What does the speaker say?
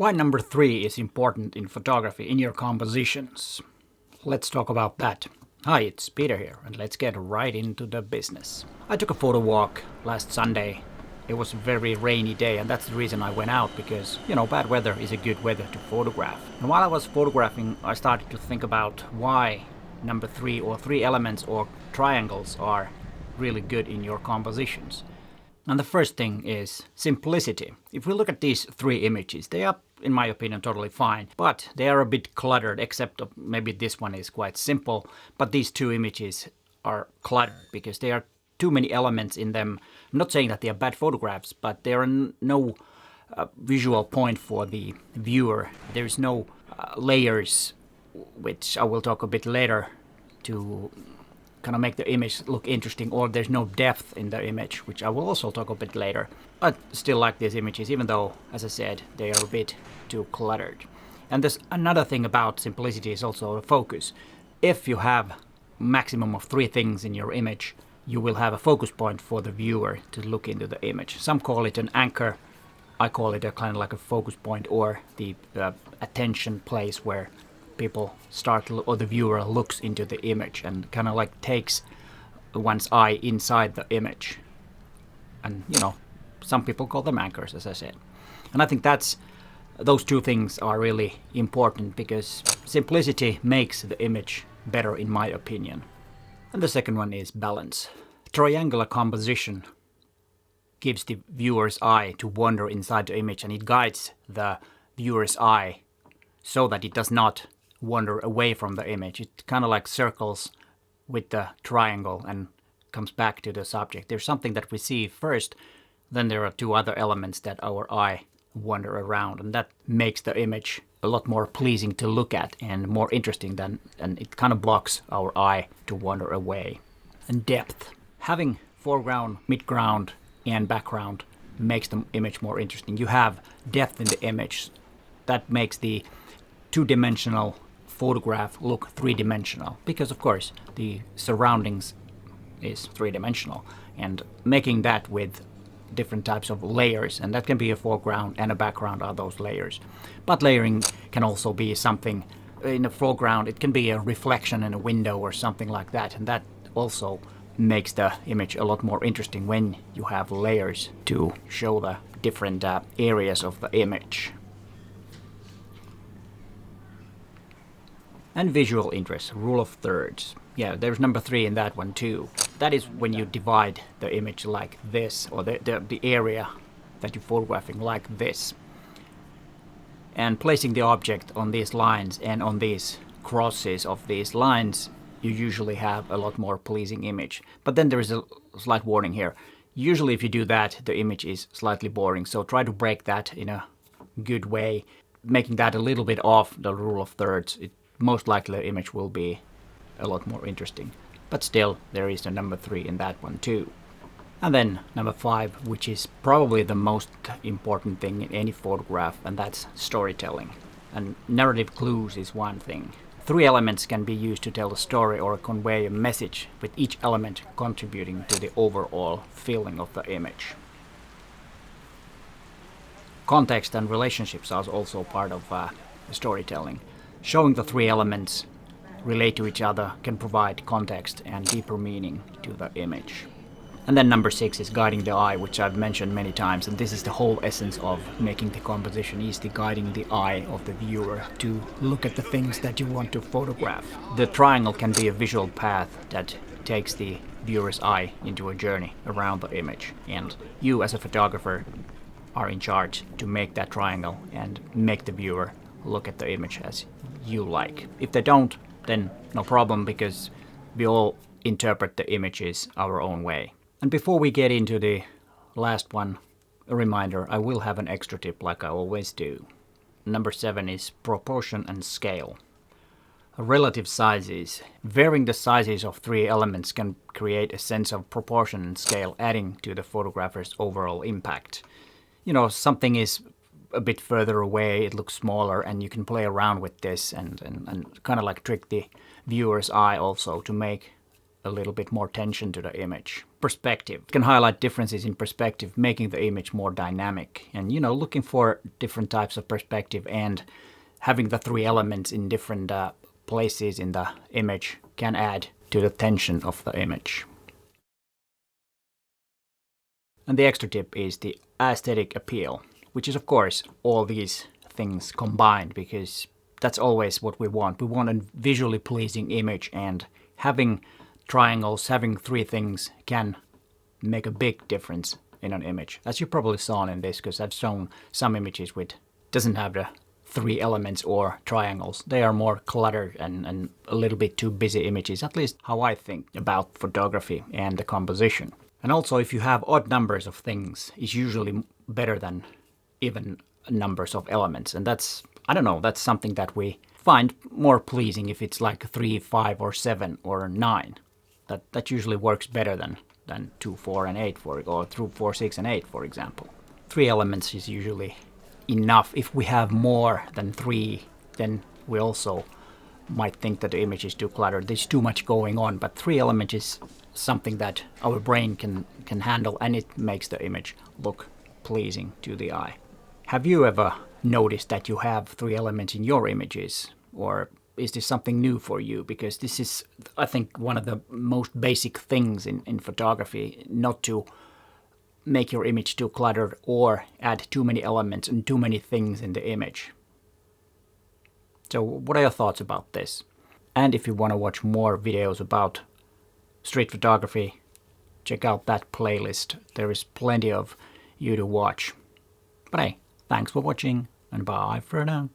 Why number 3 is important in photography in your compositions. Let's talk about that. Hi, it's Peter here, and let's get right into the business. I took a photo walk last Sunday. It was a very rainy day, and that's the reason I went out, because, bad weather is a good weather to photograph. And while I was photographing, I started to think about why number 3 or 3 elements or triangles are really good in your compositions. And the first thing is simplicity. If we look at these 3 images, they are, in my opinion, totally fine, but they are a bit cluttered, except maybe this one is quite simple, but these 2 images are cluttered because there are too many elements in them. I'm not saying that they are bad photographs, but there are no visual point for the viewer. There is no layers, which I will talk a bit later, to kind of make the image look interesting, or there's no depth in the image, which I will also talk a bit later. I still like these images, even though, as I said, they are a bit too cluttered. And there's another thing about simplicity is also the focus. If you have maximum of 3 things in your image, you will have a focus point for the viewer to look into the image. Some call it an anchor. I call it a kind of like a focus point, or the attention place where people start, or the viewer looks into the image and kind of like takes one's eye inside the image. And some people call them anchors, as I said. And I think those 2 things are really important, because simplicity makes the image better, in my opinion. And the second one is balance. Triangular composition gives the viewer's eye to wander inside the image, and it guides the viewer's eye so that it does not wander away from the image. It kind of like circles with the triangle and comes back to the subject. There's something that we see first, then there are 2 other elements that our eye wander around, and that makes the image a lot more pleasing to look at and more interesting and it kind of blocks our eye to wander away. And depth. Having foreground, midground, and background makes the image more interesting. You have depth in the image. That makes the 2-dimensional photograph look 3-dimensional, because of course the surroundings is 3-dimensional, and making that with different types of layers, and that can be a foreground and a background are those layers. But layering can also be something in a foreground. It can be a reflection in a window or something like that, and that also makes the image a lot more interesting when you have layers to show the different areas of the image. And visual interest, rule of thirds. Yeah, there's number 3 in that one too. That is when you divide the image like this, or the area that you're photographing like this. And placing the object on these lines and on these crosses of these lines, you usually have a lot more pleasing image. But then there is a slight warning here. Usually if you do that, the image is slightly boring, so try to break that in a good way. Making that a little bit off the rule of thirds, most likely the image will be a lot more interesting. But still, there is the number 3 in that one too. And then number 5, which is probably the most important thing in any photograph, and that's storytelling. And narrative clues is one thing. 3 elements can be used to tell a story or convey a message, with each element contributing to the overall feeling of the image. Context and relationships are also part of storytelling. Showing the 3 elements relate to each other can provide context and deeper meaning to the image. And then number 6 is guiding the eye, which I've mentioned many times, and this is the whole essence of making the composition, is the guiding the eye of the viewer to look at the things that you want to photograph. The triangle can be a visual path that takes the viewer's eye into a journey around the image, and you as a photographer are in charge to make that triangle and make the viewer look at the image as you like. If they don't, then no problem, because we all interpret the images our own way. And before we get into the last one, a reminder, I will have an extra tip like I always do. Number 7 is proportion and scale. Relative sizes. Varying the sizes of 3 elements can create a sense of proportion and scale, adding to the photographer's overall impact. Something is a bit further away, it looks smaller, and you can play around with this and kind of like trick the viewer's eye also to make a little bit more tension to the image. Perspective can highlight differences in perspective, making the image more dynamic. And looking for different types of perspective and having the three elements in different places in the image can add to the tension of the image. And the extra tip is the aesthetic appeal, which is of course all these things combined, because that's always what we want. We want a visually pleasing image, and having triangles, having three things can make a big difference in an image. As you probably saw in this, because I've shown some images which doesn't have the three elements or triangles. They are more cluttered and a little bit too busy images, at least how I think about photography and the composition. And also, if you have odd numbers of things, it's usually better than even numbers of elements. And that's, I don't know, that's something that we find more pleasing if it's like 3, 5, or 7, or 9. That usually works better than 2, 4, and 8, or 2, 4, 6, and 8, for example. 3 elements is usually enough. If we have more than 3, then we also might think that the image is too cluttered. There's too much going on, but 3 elements is something that our brain can handle, and it makes the image look pleasing to the eye. Have you ever noticed that you have 3 elements in your images, or is this something new for you? Because this is, I think, one of the most basic things in photography, not to make your image too cluttered or add too many elements and too many things in the image. So what are your thoughts about this? And if you want to watch more videos about street photography, check out that playlist. There is plenty of you to watch. But hey, thanks for watching, and bye for now.